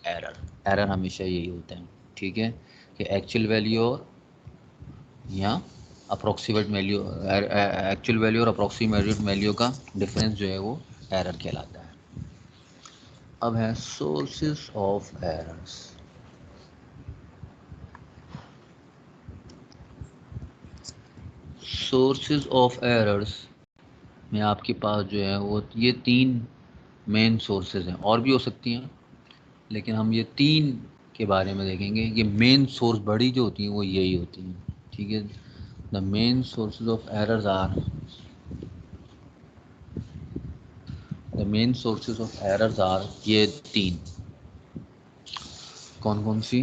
error. Error हमेशा यही होता है, ठीक है, कि एक्चुअल वैल्यू या अप्रोक्सीमेट वैल्यू, एक्चुअल वैल्यू और अप्रोक्सीमेट वैल्यू का डिफरेंस जो है वो एरर कहलाता है। अब है sources of errors. Sources of errors में आपके पास जो है वो ये 3 मेन सोर्सेज हैं, और भी हो सकती हैं, लेकिन हम ये 3 के बारे में देखेंगे। ये मेन सोर्स बड़ी जो होती हैं वो यही होती हैं, ठीक है। The main sources of errors are, the main sources of errors are, ये 3 कौन कौन सी,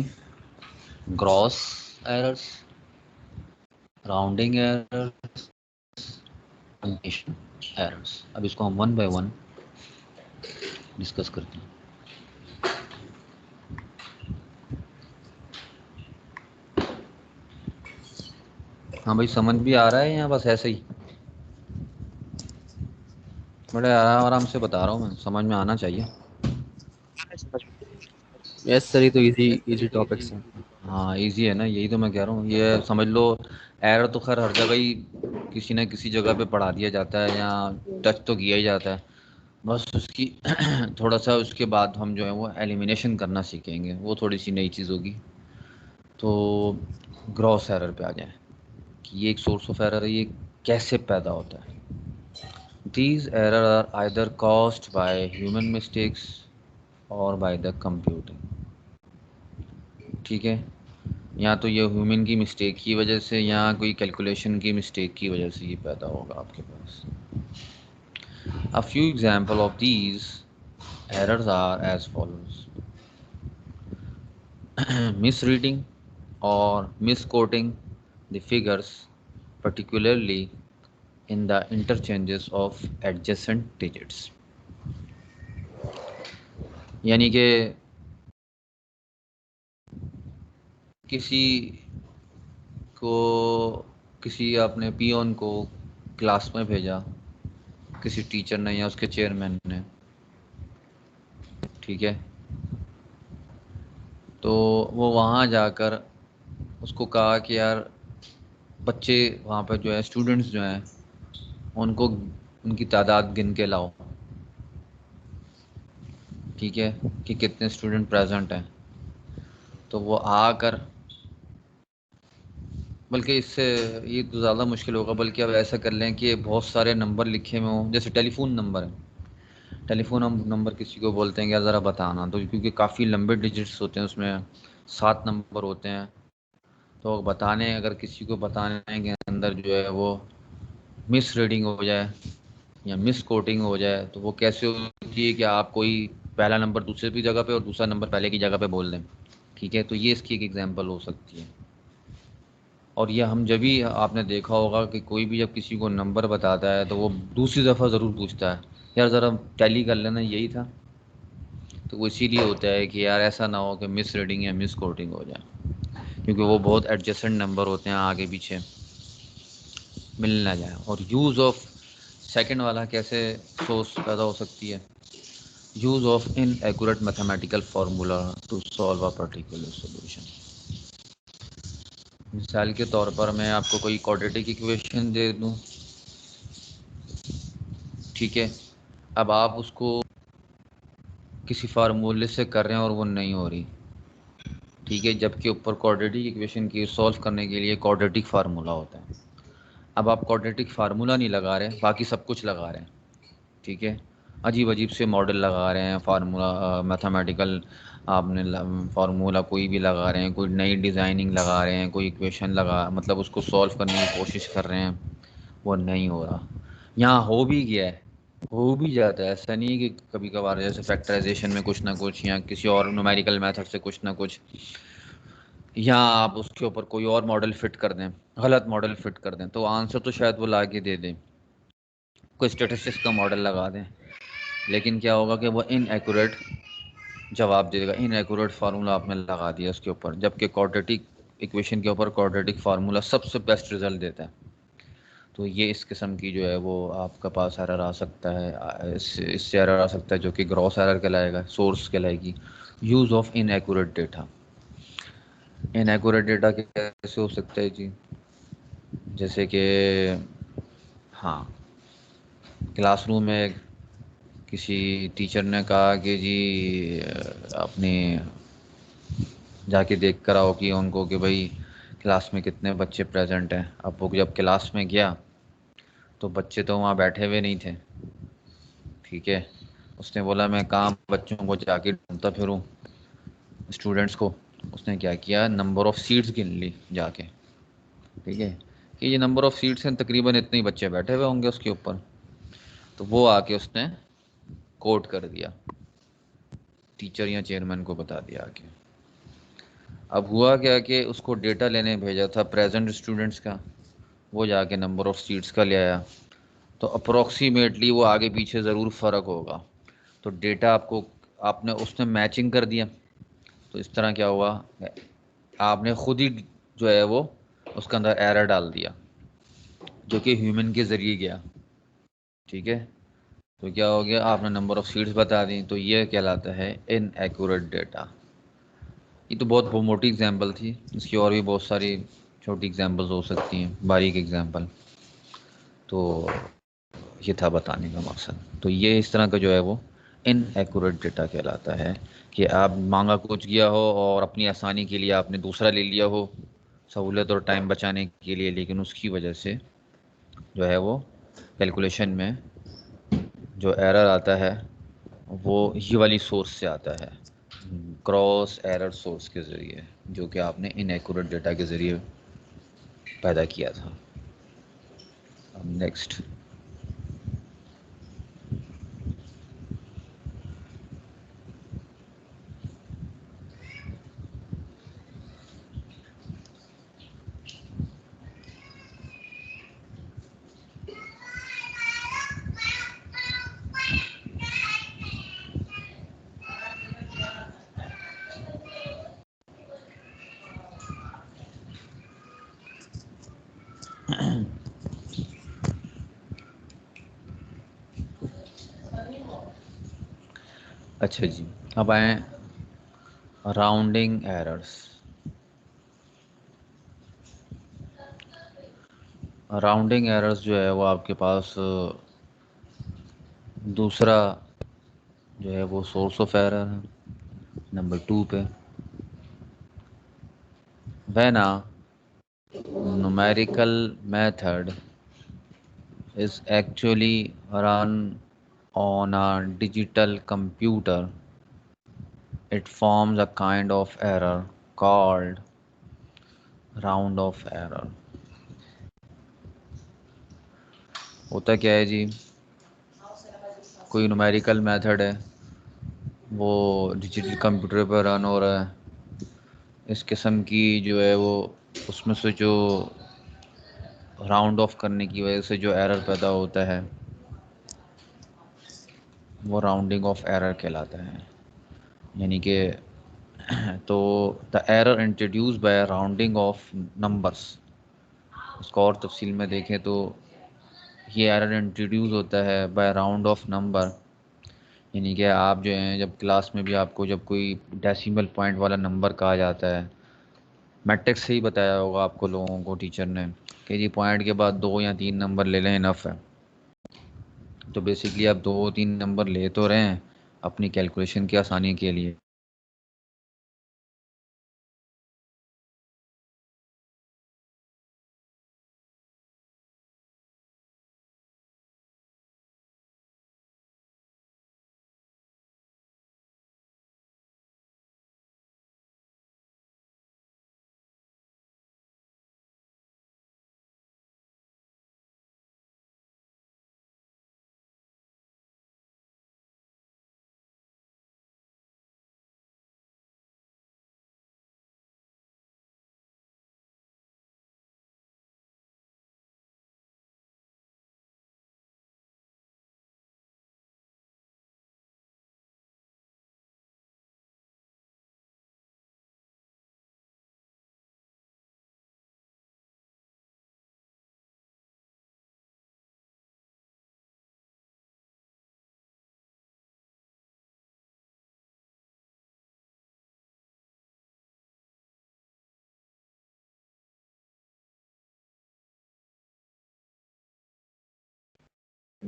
gross errors, rounding errors, errors. अब इसको हम 1 बाय 1 डिस्कस करते हैं। हाँ भाई, समझ भी आ रहा है या बस ऐसे ही? बड़े आराम से बता रहा हूँ मैं, समझ में आना चाहिए। यस सर, ये तो इजी इजी टॉपिक्स हैं। हाँ इजी है ना, यही तो मैं कह रहा हूँ। ये समझ लो, एरर तो खैर हर जगह ही किसी न किसी जगह पे पढ़ा दिया जाता है या टच तो किया ही जाता है। बस उसकी थोड़ा सा उसके बाद हम जो है वो एलिमिनेशन करना सीखेंगे, वो थोड़ी सी नई चीज़ होगी। तो ग्रॉस एरर पे आ जाए कि ये एक सोर्स ऑफ एरर है, ये कैसे पैदा होता है। These error are either caused by human mistakes और बाय द कंप्यूटर, ठीक है। या तो ये ह्यूमन की मिस्टेक की वजह से या कोई कैलकुलेशन की मिस्टेक की वजह से ये पैदा होगा आपके पास। A few example of these errors are as follows: misreading or misquoting the figures, particularly in the interchanges of adjacent digits। यानी कि किसी को, किसी आपने पियोन को क्लास में भेजा, किसी टीचर ने या उसके चेयरमैन ने, ठीक है, तो वो वहाँ जाकर उसको कहा कि यार बच्चे वहाँ पर जो है स्टूडेंट्स जो हैं उनको उनकी तादाद गिन के लाओ, ठीक है, कि कितने स्टूडेंट प्रेजेंट हैं। तो वो आकर, बल्कि इससे ये तो ज़्यादा मुश्किल होगा, बल्कि अब ऐसा कर लें कि बहुत सारे नंबर लिखे हुए हों, जैसे टेलीफोन नंबर है। टेलीफोन नंबर किसी को बोलते हैं कि यार ज़रा बताना, तो क्योंकि काफ़ी लंबे डिजिट्स होते हैं उसमें, 7 नंबर होते हैं, तो बताने, अगर किसी को बताने के अंदर जो है वो मिस रीडिंग हो जाए या मिस कोटिंग हो जाए, तो वो कैसे होती है कि आप कोई पहला नंबर दूसरे की जगह पे और दूसरा नंबर पहले की जगह पे बोल दें, ठीक है। तो ये इसकी एक एग्जांपल हो सकती है। और ये हम जब भी, आपने देखा होगा कि कोई भी जब किसी को नंबर बताता है तो वो दूसरी दफ़ा ज़रूर पूछता है यार ज़रा टैली कर लेना, यही था। तो वो इसीलिए होता है कि यार ऐसा ना हो कि मिस रीडिंग या मिस कोटिंग हो जाए, क्योंकि वो बहुत एडजेसेंट नंबर होते हैं, आगे पीछे मिल ना जाए। और यूज़ ऑफ सेकंड वाला कैसे सोर्स पैदा हो सकती है, use of inaccurate mathematical formula to solve a particular solution. मिसाल के तौर पर मैं आपको कोई क्वाड्रेटिक इक्वेशन दे दूं, ठीक है, अब आप उसको किसी फार्मूले से कर रहे हैं और वो नहीं हो रही, ठीक है, जबकि ऊपर क्वाड्रेटिक इक्वेशन की सॉल्व करने के लिए क्वाड्रेटिक फार्मूला होता है। अब आप क्वाड्रेटिक फार्मूला नहीं लगा रहे, बाकी सब कुछ लगा रहे हैं, ठीक है, अजीब अजीब से मॉडल लगा रहे हैं, फार्मूला मैथमेटिकल आपने फार्मूला कोई भी लगा रहे हैं, कोई नई डिज़ाइनिंग लगा रहे हैं, कोई इक्वेशन लगा, मतलब उसको सॉल्व करने की कोशिश कर रहे हैं, वो नहीं हो रहा। यहाँ हो भी गया है, हो भी जाता है, ऐसा नहीं है कि कभी कभार जैसे फैक्टराइजेशन में कुछ ना कुछ या किसी और न्यूमेरिकल मेथड से कुछ ना कुछ, या आप उसके ऊपर कोई और मॉडल फिट कर दें, गलत मॉडल फिट कर दें, तो आंसर तो शायद वो ला के दे दें, कोई स्टेटिस्टिक्स का मॉडल लगा दें, लेकिन क्या होगा कि वो इनएक्यूरेट जवाब दे देगा, इनएक्यूरेट फार्मूला आपने लगा दिया उसके ऊपर, जबकि क्वाड्रेटिक इक्वेशन के ऊपर क्वाड्रेटिक फार्मूला सबसे बेस्ट रिजल्ट देता है। तो ये इस किस्म की जो है वो आपका पास एरर आ सकता है, इससे एरर आ सकता है जो कि ग्रॉस एरर कहलाएगा, सोर्स कहलाएगी, use of inaccurate data. Inaccurate data कैसे हो सकता है जी? जैसे कि हाँ, क्लासरूम में किसी टीचर ने कहा कि जी अपने जाके देख कर आओ कि उनको कि भाई क्लास में कितने बच्चे प्रेजेंट हैं। अब वो जब क्लास में गया तो बच्चे तो वहाँ बैठे हुए नहीं थे, ठीक है। उसने बोला मैं कहाँ बच्चों को जाके ढूंढता फिरूँ, स्टूडेंट्स को। उसने क्या किया, नंबर ऑफ़ सीट्स गिन ली जाके, ठीक है, कि ये नंबर ऑफ़ सीट्स हैं, तकरीबन इतने ही बच्चे बैठे हुए होंगे उसके ऊपर। तो वो आके उसने कोट कर दिया, टीचर या चेयरमैन को बता दिया आके। अब हुआ क्या कि उसको डेटा लेने भेजा था प्रेजेंट स्टूडेंट्स का, वो जाके नंबर ऑफ़ सीट्स का ले आया। तो अप्रोक्सीमेटली वो आगे पीछे ज़रूर फ़र्क होगा। तो डेटा आपको आपने उसने मैचिंग कर दिया। तो इस तरह क्या हुआ, आपने खुद ही जो है वो उसके अंदर एरर डाल दिया जो कि ह्यूमन के ज़रिए गया, ठीक है। तो क्या हो गया, आपने नंबर ऑफ़ सीट्स बता दी, तो ये कहलाता है इनएक्यूरेट डेटा। ये तो बहुत मोटी एग्जांपल थी, इसकी और भी बहुत सारी छोटी एग्जांपल्स हो सकती हैं, बारीक एग्जांपल। तो ये था बताने का मकसद। तो ये इस तरह का जो है वो इनएक्यूरेट डेटा कहलाता है कि आप मांगा कुछ गया हो और अपनी आसानी के लिए आपने दूसरा ले लिया हो, सहूलियत और टाइम बचाने के लिए, लेकिन उसकी वजह से जो है वो कैलकुलेशन में जो एरर आता है वो ये वाली सोर्स से आता है, क्रॉस एरर सोर्स के ज़रिए, जो कि आपने इनएक्यूरेट डेटा के ज़रिए पैदा किया था। अब नेक्स्ट, अच्छा जी, अब आए राउंडिंग एरर्स। राउंडिंग एरर्स जो है वो आपके पास दूसरा जो है वो सोर्स ऑफ एरर है, नंबर 2 पे। When a numerical method is actually run on a digital computer, it forms a kind of error called round of error। होता क्या है जी, कोई न्यूमेरिकल मेथड है, वो डिजिटल कंप्यूटर पर रन हो रहा है, इस किस्म की जो है वो उसमें से जो राउंड ऑफ करने की वजह से जो एरर पैदा होता है वो राउंडिंग ऑफ एरर कहलाता है। यानी कि तो the error introduce by rounding off numbers, उसको और तफसील में देखें तो ये एरर इंट्रोड्यूस होता है बाय राउंड ऑफ नंबर। यानी कि आप जो हैं जब क्लास में भी आपको जब कोई डेसिमल पॉइंट वाला नंबर कहा जाता है, मैट्रिक्स से ही बताया होगा आपको लोगों को टीचर ने कि जी पॉइंट के बाद 2 या 3 नंबर ले लें इनफ है। तो बेसिकली आप 2-3 नंबर ले तो रहे हैं अपनी कैलकुलेशन की आसानी के लिए,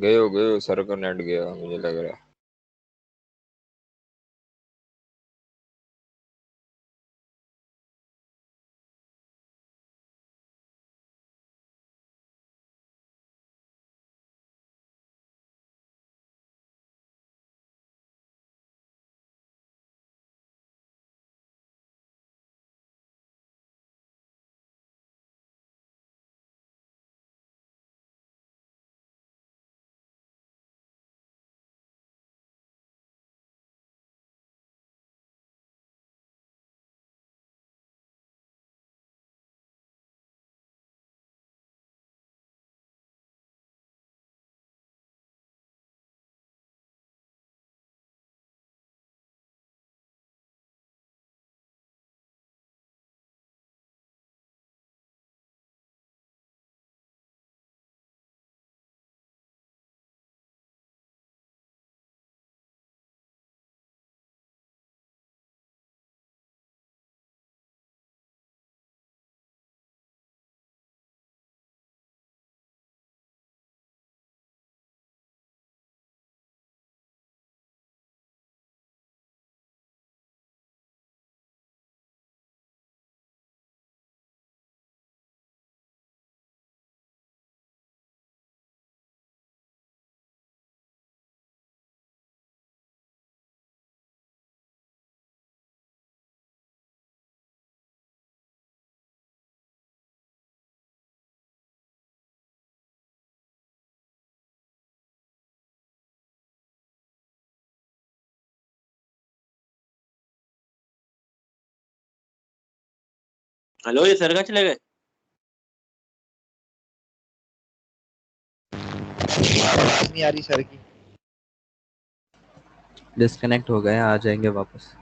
गए हो सर का नेट गया मुझे लग रहा है। हेलो, ये सर कहाँ चले गए? आवाज नहीं आ रही सर की। डिस्कनेक्ट हो गए, आ जाएंगे वापस।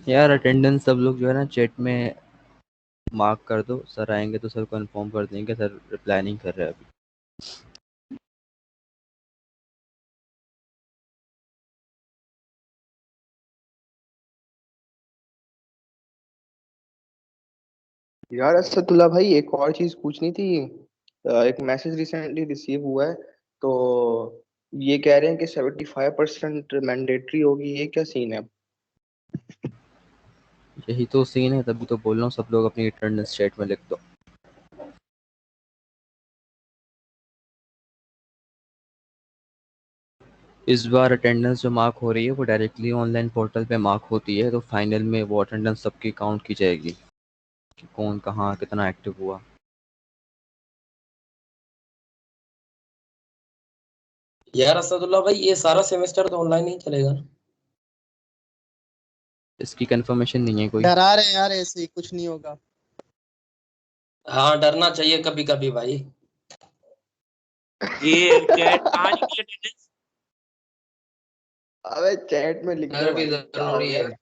यार अटेंडेंस सब लोग जो है ना चैट में मार्क कर दो, सर आएंगे तो सर को इन्फॉर्म कर देंगे, सर रिप्लाई नहीं कर रहे अभी। यार असदुल्ला भाई, एक और चीज पूछनी थी। एक मैसेज रिसेंटली रिसीव हुआ है, तो ये कह रहे हैं कि 75% मैंडेटरी होगी। ये क्या सीन है? यही तो सीन है, तभी तो बोल रहा हूँ सब लोग अपनी अटेंडेंस चैट में लिख दो। इस बार अटेंडेंस जो मार्क हो रही है वो डायरेक्टली ऑनलाइन पोर्टल पे मार्क होती है, तो फाइनल में वो अटेंडेंस सबकी काउंट की जाएगी कि कौन कहाँ कितना एक्टिव हुआ। यार असदुल्ला भाई, ये सारा सेमेस्टर तो ऑनलाइन ही चलेगा ना? इसकी कंफर्मेशन नहीं है कोई। डरा रहे हैं यार, ऐसे ही कुछ नहीं होगा। हाँ, डरना चाहिए कभी कभी भाई। ये चैट कहाँ लिखी अटेंडेंस? अबे चैट में लिख दो डर भी भाई, क्या हो जरूरी गया? है।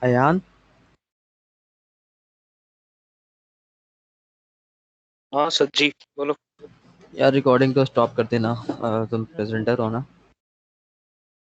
अयान, हाँ सर जी, बोलो। यार रिकॉर्डिंग तो स्टॉप कर देना, तुम प्रेजेंटर हो ना।